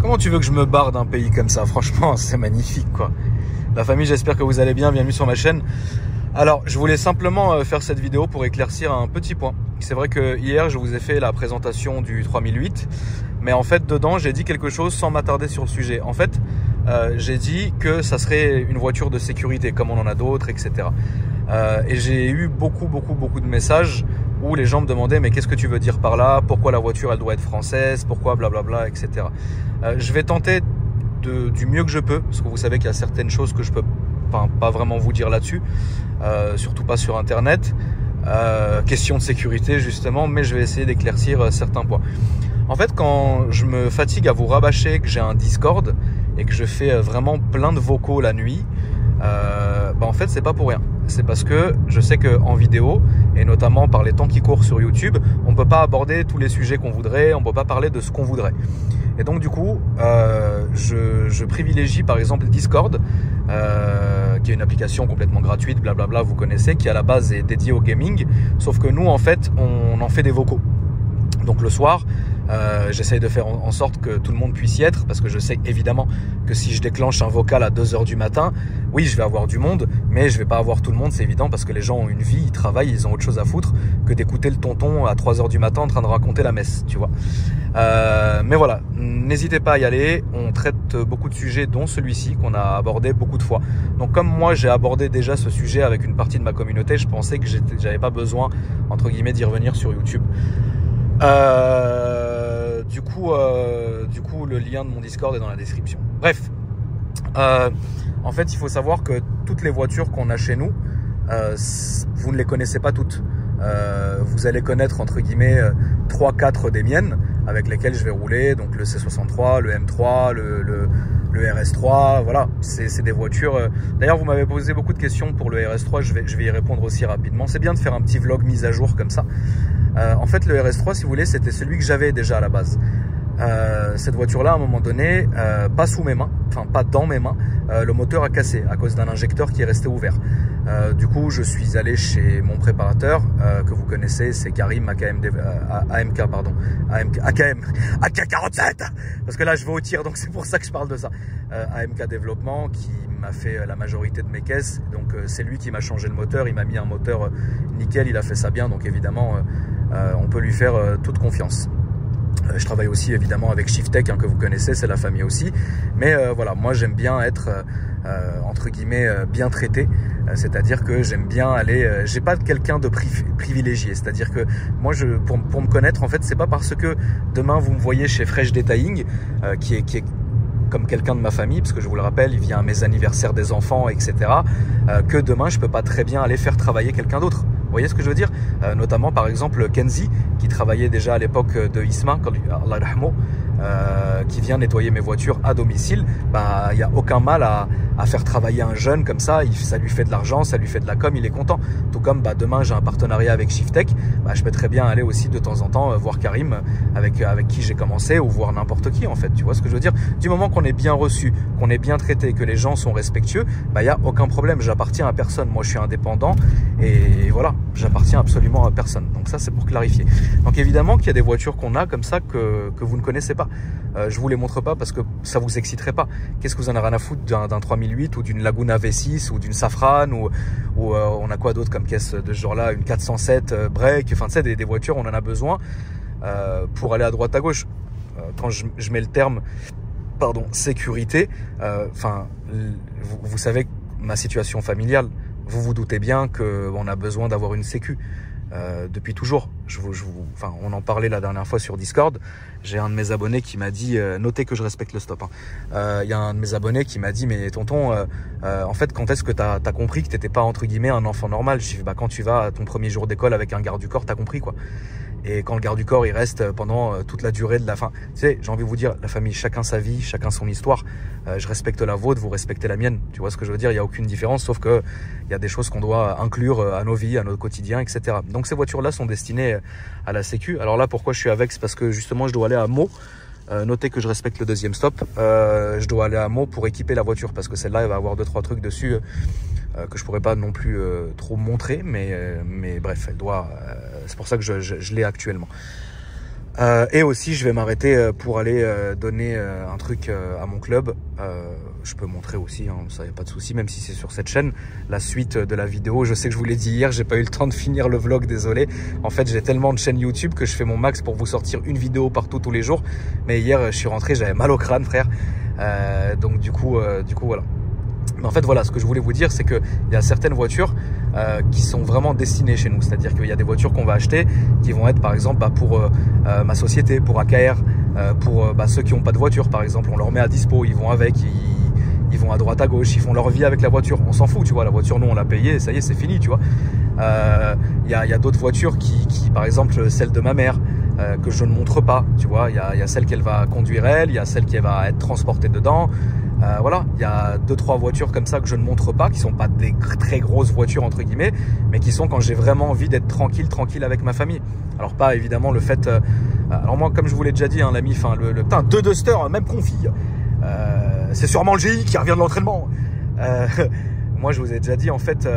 Comment tu veux que je me barre d'un pays comme ça? Franchement, c'est magnifique, quoi. La famille, j'espère que vous allez bien. Bienvenue sur ma chaîne. Alors, je voulais simplement faire cette vidéo pour éclaircir un petit point. C'est vrai que hier, je vous ai fait la présentation du 3008. Mais en fait, dedans, j'ai dit quelque chose sans m'attarder sur le sujet. En fait, j'ai dit que ça serait une voiture de sécurité, comme on en a d'autres, etc. Et j'ai eu beaucoup de messages où les gens me demandaient mais qu'est-ce que tu veux dire par là? Pourquoi la voiture elle doit être française? Pourquoi blablabla, etc. Je vais tenter du mieux que je peux, parce que vous savez qu'il y a certaines choses que je peux pas vraiment vous dire là-dessus, surtout pas sur internet. Question de sécurité justement, mais je vais essayer d'éclaircir certains points. En fait, quand je me fatigue à vous rabâcher que j'ai un Discord et que je fais vraiment plein de vocaux la nuit, en fait c'est pas pour rien. C'est parce que je sais qu'en vidéo, et notamment par les temps qui courent sur YouTube, on ne peut pas aborder tous les sujets qu'on voudrait, on ne peut pas parler de ce qu'on voudrait. Et donc du coup, je privilégie par exemple Discord, qui est une application complètement gratuite, blablabla, vous connaissez, qui à la base est dédiée au gaming, sauf que nous en fait, on en fait des vocaux. Donc le soir, j'essaye de faire en sorte que tout le monde puisse y être, parce que je sais évidemment que si je déclenche un vocal à 2 h du matin, oui, je vais avoir du monde, mais je vais pas avoir tout le monde, c'est évident, parce que les gens ont une vie, ils travaillent, ils ont autre chose à foutre que d'écouter le tonton à 3 h du matin en train de raconter la messe, tu vois. Mais voilà, n'hésitez pas à y aller, on traite beaucoup de sujets, dont celui-ci qu'on a abordé beaucoup de fois. Donc comme moi j'ai abordé déjà ce sujet avec une partie de ma communauté, je pensais que j'avais pas besoin, entre guillemets, d'y revenir sur YouTube. Du coup, le lien de mon Discord est dans la description. Bref, en fait, il faut savoir que toutes les voitures qu'on a chez nous, vous ne les connaissez pas toutes. Vous allez connaître entre guillemets 3-4 des miennes avec lesquelles je vais rouler, donc le C63, le M3, le RS3, voilà, c'est des voitures. D'ailleurs, vous m'avez posé beaucoup de questions pour le RS3, je vais y répondre aussi rapidement. C'est bien de faire un petit vlog mise à jour comme ça. En fait, le RS3, si vous voulez, c'était celui que j'avais déjà à la base. Cette voiture-là, à un moment donné, pas sous mes mains, enfin pas dans mes mains, le moteur a cassé à cause d'un injecteur qui est resté ouvert. Du coup, je suis allé chez mon préparateur, que vous connaissez, c'est Karim AKM, AK47, parce que là je vais au tir, donc c'est pour ça que je parle de ça. AMK Développement, qui m'a fait la majorité de mes caisses, donc c'est lui qui m'a changé le moteur, il m'a mis un moteur nickel, il a fait ça bien, donc évidemment on peut lui faire toute confiance. Je travaille aussi évidemment avec Shiftech, que vous connaissez, c'est la famille aussi. Mais voilà, moi j'aime bien être entre guillemets bien traité. C'est-à-dire que j'aime bien aller. J'ai pas quelqu'un de privilégié. C'est-à-dire que moi, pour me connaître, en fait, c'est pas parce que demain vous me voyez chez Fresh Detailing, qui est comme quelqu'un de ma famille, parce que je vous le rappelle, il vient à mes anniversaires des enfants, etc., que demain je peux pas très bien aller faire travailler quelqu'un d'autre. Vous voyez ce que je veux dire? Notamment par exemple Kenzie, qui travaillait déjà à l'époque de Isma, qui vient nettoyer mes voitures à domicile. Il n'y a aucun mal à faire travailler un jeune comme ça, ça lui fait de l'argent, ça lui fait de la com, il est content. Tout comme demain j'ai un partenariat avec Shiftech, je peux très bien aller aussi de temps en temps voir Karim, avec qui j'ai commencé, ou voir n'importe qui en fait, tu vois ce que je veux dire? Du moment qu'on est bien reçu, qu'on est bien traité, que les gens sont respectueux, il n'y a aucun problème, j'appartiens à personne, moi je suis indépendant, et voilà, j'appartiens absolument à personne. Donc ça c'est pour clarifier. Donc évidemment qu'il y a des voitures qu'on a comme ça que vous ne connaissez pas. Je vous les montre pas parce que ça vous exciterait pas. Qu'est-ce que vous en avez rien à foutre d'un 3008 ou d'une Laguna V6 ou d'une Safran ou on a quoi d'autre comme caisse de ce genre-là, une 407 break, enfin tu sais, des voitures on en a besoin pour aller à droite à gauche. Quand je mets le terme sécurité, vous savez ma situation familiale, vous vous doutez bien qu'on a besoin d'avoir une sécu. Depuis toujours, on en parlait la dernière fois sur Discord. J'ai un de mes abonnés qui m'a dit, notez que je respecte le stop, il y a un de mes abonnés qui m'a dit, mais tonton, en fait, quand est-ce que t'as compris que t'étais pas entre guillemets un enfant normal? Je dis, quand tu vas à ton premier jour d'école avec un garde du corps, t'as compris quoi. Et quand le garde du corps il reste pendant toute la durée de la fin, tu sais, j'ai envie de vous dire, la famille, chacun sa vie, chacun son histoire. Je respecte la vôtre, vous respectez la mienne. Tu vois ce que je veux dire? Il n'y a aucune différence, sauf que il y a des choses qu'on doit inclure à nos vies, à notre quotidien, etc. Donc ces voitures-là sont destinées à la sécu. Alors là, pourquoi je suis avec? C'est parce que justement, je dois aller à Meaux. Notez que je respecte le deuxième stop. Je dois aller à Meaux pour équiper la voiture parce que celle-là, elle va avoir 2-3 trucs dessus que je pourrais pas non plus trop montrer, mais bref, elle doit. C'est pour ça que je l'ai actuellement. Et aussi, je vais m'arrêter pour aller donner un truc à mon club. Je peux montrer aussi, hein, ça y a pas de souci, même si c'est sur cette chaîne, la suite de la vidéo. Je sais que je vous l'ai dit hier, j'ai pas eu le temps de finir le vlog, désolé. En fait, j'ai tellement de chaînes YouTube que je fais mon max pour vous sortir une vidéo partout tous les jours. Mais hier, je suis rentré, j'avais mal au crâne, frère. Donc du coup, voilà. Mais en fait, voilà, ce que je voulais vous dire, c'est qu'il y a certaines voitures qui sont vraiment destinées chez nous. C'est-à-dire qu'il y a des voitures qu'on va acheter qui vont être, par exemple, pour ma société, pour AKR, pour ceux qui n'ont pas de voiture, par exemple. On leur met à dispo, ils vont avec, ils vont à droite, à gauche, ils font leur vie avec la voiture. On s'en fout, tu vois. La voiture, nous, on l'a payée, ça y est, c'est fini, tu vois. Il y a d'autres voitures qui, par exemple, celle de ma mère, que je ne montre pas, tu vois. Il y a celle qu'elle va conduire elle, il y a celle qui va être transportée dedans. Voilà, il y a 2-3 voitures comme ça que je ne montre pas, qui sont pas des très grosses voitures entre guillemets, mais qui sont quand j'ai vraiment envie d'être tranquille avec ma famille. Alors pas évidemment le fait, alors moi comme je vous l'ai déjà dit, hein, l'ami, enfin le putain 2 Duster, même config, c'est sûrement le GI qui revient de l'entraînement. Moi je vous ai déjà dit en fait,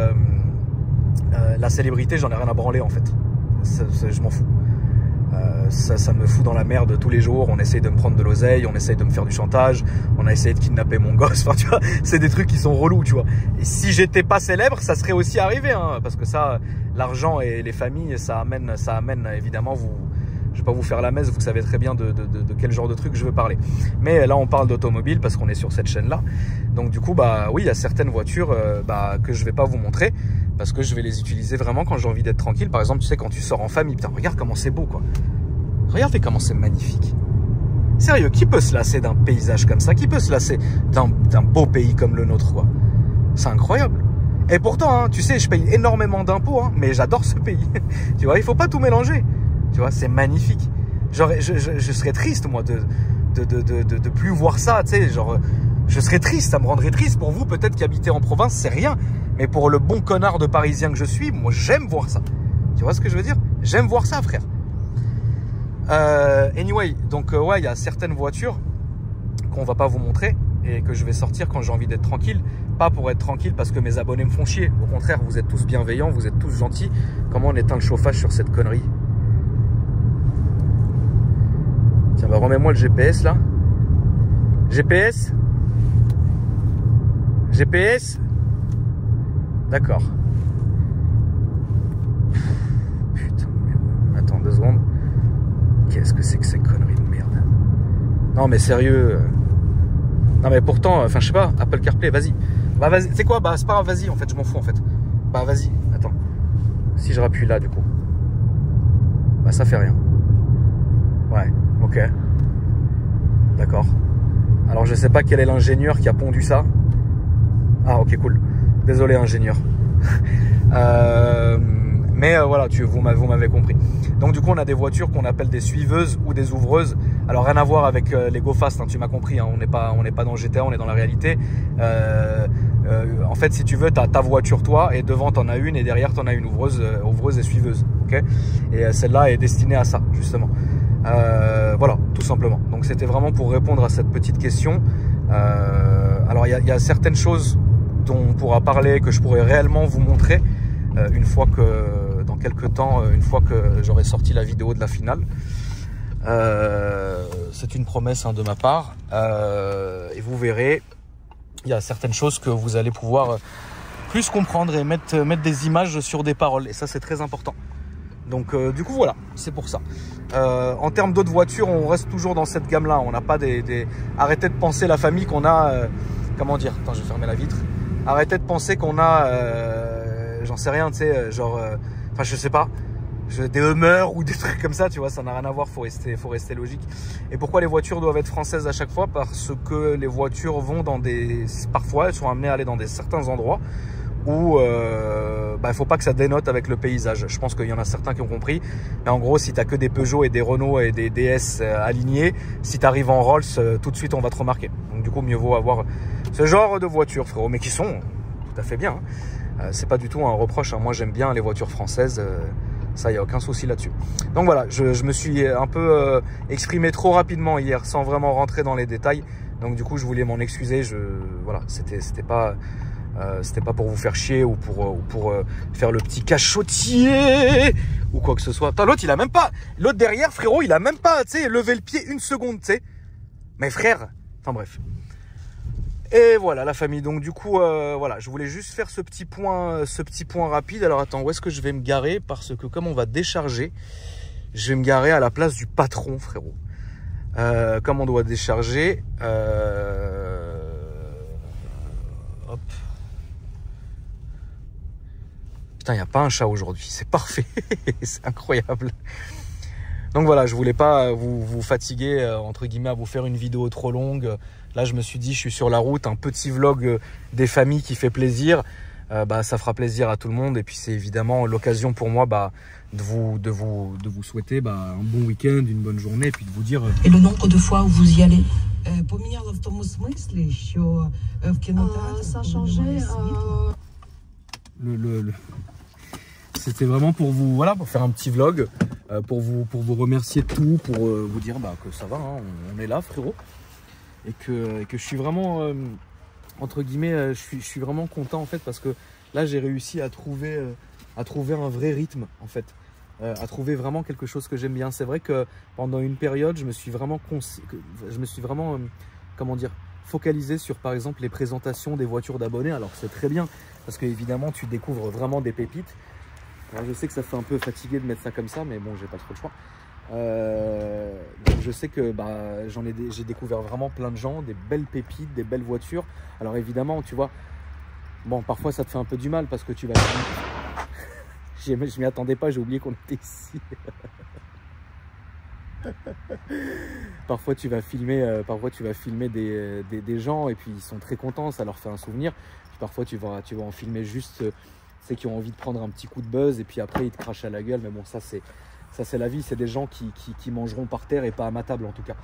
la célébrité j'en ai rien à branler en fait, je m'en fous. Ça me fout dans la merde tous les jours. On essaye de me prendre de l'oseille, on essaye de me faire du chantage, on a essayé de kidnapper mon gosse. Enfin, tu vois, c'est des trucs qui sont relous, tu vois. Et si j'étais pas célèbre, ça serait aussi arrivé, hein, parce que ça, l'argent et les familles, ça amène évidemment. Je vais pas vous faire la messe, vous savez très bien de quel genre de truc je veux parler. Mais là, on parle d'automobile parce qu'on est sur cette chaîne-là. Donc du coup, bah oui, il y a certaines voitures que je vais pas vous montrer parce que je vais les utiliser vraiment quand j'ai envie d'être tranquille. Par exemple, tu sais, quand tu sors en famille, putain, regarde comment c'est beau, quoi. Regardez comment c'est magnifique. Sérieux, qui peut se lasser d'un paysage comme ça? Qui peut se lasser d'un beau pays comme le nôtre, quoi? C'est incroyable. Et pourtant, hein, tu sais, je paye énormément d'impôts, hein, mais j'adore ce pays. Tu vois, il faut pas tout mélanger. Tu vois, c'est magnifique. Genre, je serais triste, moi, de plus voir ça, tu sais, genre, je serais triste, ça me rendrait triste. Pour vous, peut-être qu'habiter en province, c'est rien. Mais pour le bon connard de Parisien que je suis, moi, j'aime voir ça. Tu vois ce que je veux dire? J'aime voir ça, frère. Anyway, donc ouais, il y a certaines voitures qu'on va pas vous montrer et que je vais sortir quand j'ai envie d'être tranquille. Pas pour être tranquille parce que mes abonnés me font chier. Au contraire, vous êtes tous bienveillants, vous êtes tous gentils. Comment on éteint le chauffage sur cette connerie? Tiens, bah remets-moi le GPS là. GPS? GPS? D'accord. Putain, attends 2 secondes. Qu'est-ce que c'est que ces conneries de merde? Non mais sérieux. Non mais pourtant, enfin je sais pas, Apple CarPlay, vas-y. Bah vas-y, c'est quoi? Bah c'est pas grave, vas-y en fait, je m'en fous en fait. Bah vas-y, attends. Si je rappuie là du coup. Bah ça fait rien. Ouais, ok. D'accord. Alors je sais pas quel est l'ingénieur qui a pondu ça. Ah ok cool. Désolé ingénieur. Mais voilà, vous m'avez compris. Donc du coup, on a des voitures qu'on appelle des suiveuses ou des ouvreuses. Alors rien à voir avec les Go Fast, hein, tu m'as compris. Hein, on n'est pas dans GTA, on est dans la réalité. En fait, si tu veux, tu as ta voiture toi, et devant t'en as une, et derrière t'en as une ouvreuse et suiveuse. Ok. Et celle-là est destinée à ça, justement. Voilà, tout simplement. Donc c'était vraiment pour répondre à cette petite question. Alors il y a certaines choses dont on pourra parler, que je pourrais réellement vous montrer une fois que, dans quelques temps, une fois que j'aurai sorti la vidéo de la finale. C'est une promesse de ma part, et vous verrez, il y a certaines choses que vous allez pouvoir plus comprendre et mettre des images sur des paroles, et ça c'est très important. Donc du coup voilà, c'est pour ça. En termes d'autres voitures, on reste toujours dans cette gamme là. On n'a pas arrêtez de penser la famille qu'on a, comment dire, attends je vais fermer la vitre. Arrêtez de penser qu'on a j'en sais rien, tu sais, genre enfin je sais pas, des Hummer ou des trucs comme ça, tu vois, ça n'a rien à voir, faut rester logique. Et pourquoi les voitures doivent être françaises à chaque fois? Parce que les voitures vont parfois elles sont amenées à aller dans certains endroits où il faut pas que ça dénote avec le paysage. Je pense qu'il y en a certains qui ont compris. Mais en gros, si tu as que des Peugeot et des Renault et des DS alignés, si tu arrives en Rolls, tout de suite on va te remarquer. Donc du coup, mieux vaut avoir ce genre de voitures, frérot, mais qui sont tout à fait bien. C'est pas du tout un reproche, hein. Moi j'aime bien les voitures françaises, ça y a aucun souci là-dessus. Donc voilà, je me suis un peu exprimé trop rapidement hier sans vraiment rentrer dans les détails. Donc du coup je voulais m'en excuser. Voilà, c'était pas C'était pas pour vous faire chier ou pour faire le petit cachotier ou quoi que ce soit. L'autre, il a même pas. L'autre derrière, frérot, il a même pas, tu sais, levé le pied une seconde, tu sais. Mais frère, enfin bref. Et voilà la famille. Donc du coup, voilà, je voulais juste faire ce petit point rapide. Alors attends, où est-ce que je vais me garer? Parce que comme on va décharger, je vais me garer à la place du patron, frérot. Comme on doit décharger, hop. Putain, il n'y a pas un chat aujourd'hui, c'est parfait, c'est incroyable. Donc voilà, je voulais pas vous fatiguer, entre guillemets, à vous faire une vidéo trop longue. Là, je me suis dit, je suis sur la route, un petit vlog des familles qui fait plaisir. Ça fera plaisir à tout le monde. Et puis, c'est évidemment l'occasion pour moi de vous souhaiter un bon week-end, une bonne journée. Et puis de vous dire... Et le nombre de fois où vous y allez? Ça a changé. C'était vraiment pour vous, voilà, pour faire un petit vlog, pour vous remercier de tout, pour vous dire que ça va, hein, on est là, frérot, et que je suis vraiment, entre guillemets, je suis vraiment content en fait, parce que là j'ai réussi à trouver un vrai rythme en fait, à trouver vraiment quelque chose que j'aime bien. C'est vrai que pendant une période, je me suis vraiment comment dire, focalisé sur par exemple les présentations des voitures d'abonnés. Alors c'est très bien parce que évidemment tu découvres vraiment des pépites. Alors, je sais que ça fait un peu fatigué de mettre ça comme ça, mais bon, j'ai pas trop le choix. Donc je sais que j'ai découvert vraiment plein de gens, des belles pépites, des belles voitures. Alors évidemment, tu vois, bon, parfois ça te fait un peu du mal parce que tu vas... Je m'y attendais pas, j'ai oublié qu'on était ici. Parfois tu vas filmer des gens et puis ils sont très contents, ça leur fait un souvenir. Puis parfois tu vas en filmer juste ceux qui ont envie de prendre un petit coup de buzz et puis après ils te crachent à la gueule. Mais bon, ça c'est la vie, c'est des gens qui mangeront par terre et pas à ma table en tout cas.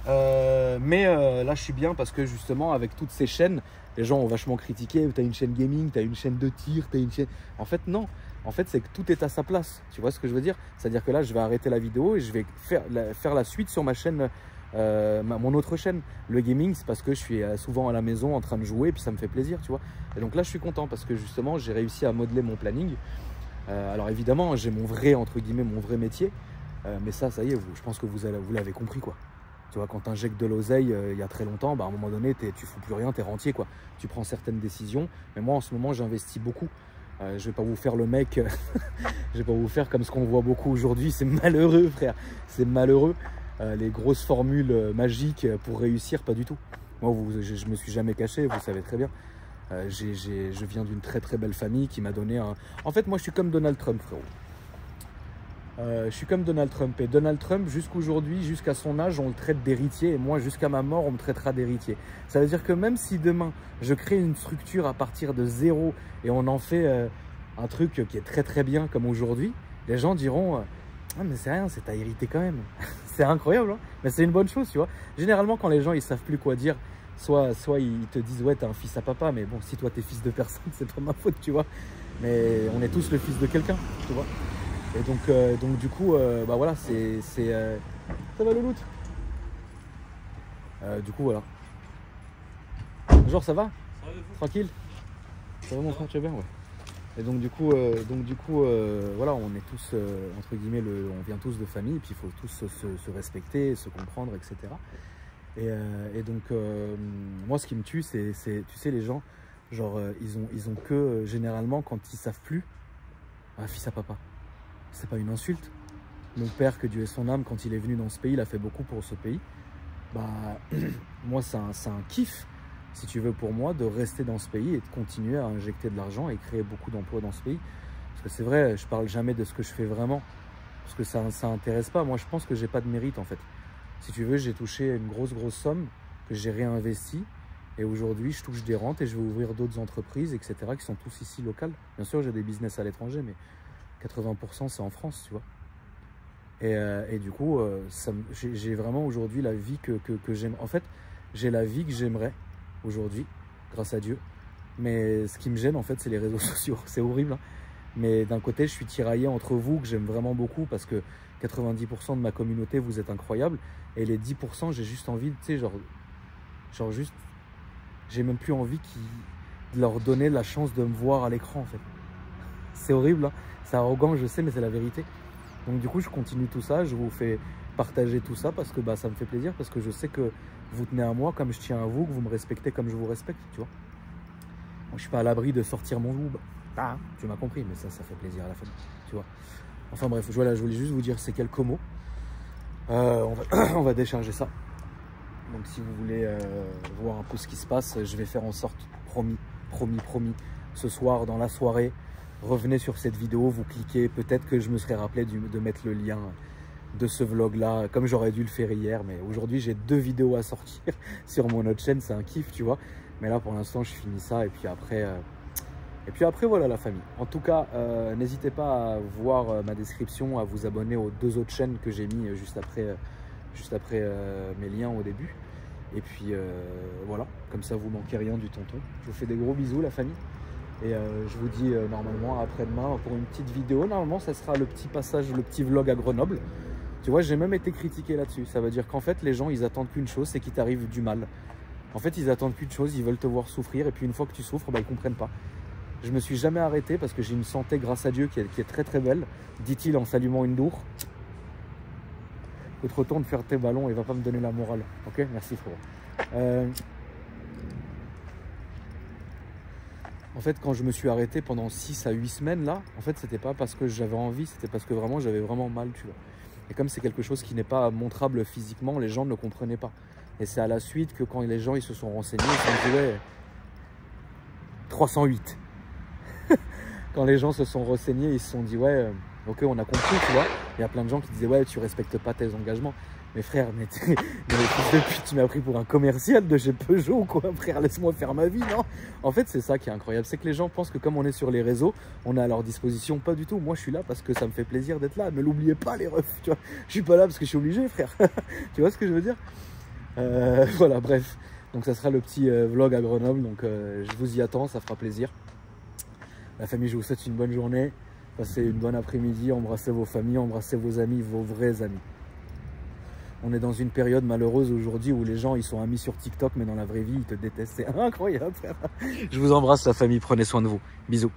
Là je suis bien parce que justement avec toutes ces chaînes, les gens ont vachement critiqué. T'as une chaîne gaming, t'as une chaîne de tir, t'as une chaîne... En fait non. En fait, c'est que tout est à sa place. Tu vois ce que je veux dire? C'est-à-dire que là, je vais arrêter la vidéo et je vais faire la suite sur ma chaîne, mon autre chaîne. Le gaming, c'est parce que je suis souvent à la maison en train de jouer et puis ça me fait plaisir, tu vois. Et donc là, je suis content parce que justement, j'ai réussi à modeler mon planning. Alors évidemment, j'ai mon vrai, entre guillemets, mon vrai métier. Mais ça y est, je pense que vous l'avez compris, quoi. Tu vois, quand tu injectes de l'oseille il y a très longtemps, à un moment donné, tu fous plus rien, tu es rentier, quoi. Tu prends certaines décisions. Mais moi, en ce moment, j'investis beaucoup. Je vais pas vous faire le mec, je vais pas vous faire comme ce qu'on voit beaucoup aujourd'hui. C'est malheureux, frère, c'est malheureux. Les grosses formules magiques pour réussir, pas du tout. Moi, je me suis jamais caché, vous savez très bien. Je viens d'une très très belle famille qui m'a donné un... En fait, moi, je suis comme Donald Trump, frérot. Je suis comme Donald Trump. Et Donald Trump, jusqu'aujourd'hui, jusqu'à son âge, on le traite d'héritier. Et moi, jusqu'à ma mort, on me traitera d'héritier. Ça veut dire que même si demain, je crée une structure à partir de zéro et on en fait un truc qui est très très bien comme aujourd'hui, les gens diront ah mais c'est rien, c'est ta hérité quand même. C'est incroyable, hein, mais c'est une bonne chose, tu vois. Généralement, quand les gens ils savent plus quoi dire, soit ils te disent ouais, t'es un fils à papa, mais bon, si toi t'es fils de personne, c'est pas ma faute, tu vois. Mais on est tous le fils de quelqu'un, tu vois. Et donc du coup, voilà, ça va le loot. Du coup, voilà. Genre, ça va? Tranquille? Ça va mon frère, tu vas bien? Ouais. Et donc du coup, voilà, on est tous, entre guillemets, on vient tous de famille, et puis il faut tous se respecter, se comprendre, etc. Et donc, moi, ce qui me tue, c'est tu sais, les gens, genre, ils ont que, généralement, quand ils savent plus, un fils à papa. C'est pas une insulte. Mon père, que Dieu ait son âme, quand il est venu dans ce pays, il a fait beaucoup pour ce pays. Moi, c'est un kiff, si tu veux, pour moi, de rester dans ce pays et de continuer à injecter de l'argent et créer beaucoup d'emplois dans ce pays. Parce que c'est vrai, je parle jamais de ce que je fais vraiment, parce que ça intéresse pas. Moi, je pense que j'ai pas de mérite, en fait. Si tu veux, j'ai touché une grosse somme que j'ai réinvestie. Et aujourd'hui, je touche des rentes et je vais ouvrir d'autres entreprises, etc., qui sont tous ici locales. Bien sûr, j'ai des business à l'étranger, mais 80% c'est en France, tu vois. Et du coup, j'ai vraiment aujourd'hui la vie que j'aime. En fait, j'ai la vie que j'aimerais aujourd'hui, grâce à Dieu. Mais ce qui me gêne, en fait, c'est les réseaux sociaux. C'est horrible, hein. Mais d'un côté, je suis tiraillé entre vous, que j'aime vraiment beaucoup, parce que 90% de ma communauté, vous êtes incroyables. Et les 10%, j'ai juste envie, tu sais, genre juste... J'ai même plus envie de leur donner la chance de me voir à l'écran en fait. C'est horrible, hein, c'est arrogant, je sais, mais c'est la vérité. Donc du coup, je continue tout ça, je vous fais partager tout ça parce que bah, ça me fait plaisir, parce que je sais que vous tenez à moi comme je tiens à vous, que vous me respectez comme je vous respecte, tu vois. Moi, je suis pas à l'abri de sortir mon loup. Ah, tu m'as compris, mais ça fait plaisir à la fin, tu vois. Enfin bref, voilà, je voulais juste vous dire ces quelques mots. On va décharger ça. Donc si vous voulez voir un peu ce qui se passe, je vais faire en sorte, promis, ce soir dans la soirée, revenez sur cette vidéo, vous cliquez, peut-être que je me serais rappelé de mettre le lien de ce vlog là, comme j'aurais dû le faire hier, mais aujourd'hui j'ai 2 vidéos à sortir sur mon autre chaîne, c'est un kiff, tu vois. Mais là pour l'instant je finis ça et puis après voilà la famille. En tout cas, n'hésitez pas à voir ma description, à vous abonner aux 2 autres chaînes que j'ai mis juste après mes liens au début. Et puis voilà, comme ça vous manquez rien du tonton. Je vous fais des gros bisous la famille. Et je vous dis normalement après-demain pour une petite vidéo. Normalement ça sera le petit passage, le petit vlog à Grenoble. Tu vois, j'ai même été critiqué là-dessus. Ça veut dire qu'en fait les gens ils attendent qu'une chose, c'est qu'il t'arrive du mal. En fait ils attendent qu'une chose, ils veulent te voir souffrir. Et puis une fois que tu souffres, bah, ils comprennent pas. Je me suis jamais arrêté parce que j'ai une santé grâce à Dieu qui est très très belle, dit-il en s'allumant une dour. Te retourne faire tes ballons et va pas me donner la morale. Ok, merci frérot. En fait, quand je me suis arrêté pendant 6 à 8 semaines là, en fait, c'était pas parce que j'avais envie, c'était parce que vraiment j'avais vraiment mal, tu vois. Et comme c'est quelque chose qui n'est pas montrable physiquement, les gens ne comprenaient pas. Et c'est à la suite que quand les gens ils se sont renseignés, ils se sont dit ouais, 308. Quand les gens se sont renseignés, ils se sont dit ouais, ok, on a compris, tu vois. Il y a plein de gens qui disaient ouais, tu respectes pas tes engagements. Mais frère, mais depuis tu m'as pris pour un commercial de chez Peugeot, quoi. Frère, laisse-moi faire ma vie, non? En fait, c'est ça qui est incroyable, c'est que les gens pensent que comme on est sur les réseaux, on est à leur disposition. Pas du tout. Moi, je suis là parce que ça me fait plaisir d'être là. Ne l'oubliez pas, les refs. Tu vois, je suis pas là parce que je suis obligé, frère. Tu vois ce que je veux dire? Voilà, bref. Donc, ça sera le petit vlog à Grenoble. Donc, je vous y attends, ça fera plaisir. La famille, je vous souhaite une bonne journée. Passez une bonne après-midi. Embrassez vos familles, embrassez vos amis, vos vrais amis. On est dans une période malheureuse aujourd'hui où les gens ils sont amis sur TikTok, mais dans la vraie vie ils te détestent. C'est incroyable, frère. Je vous embrasse la famille, prenez soin de vous. Bisous.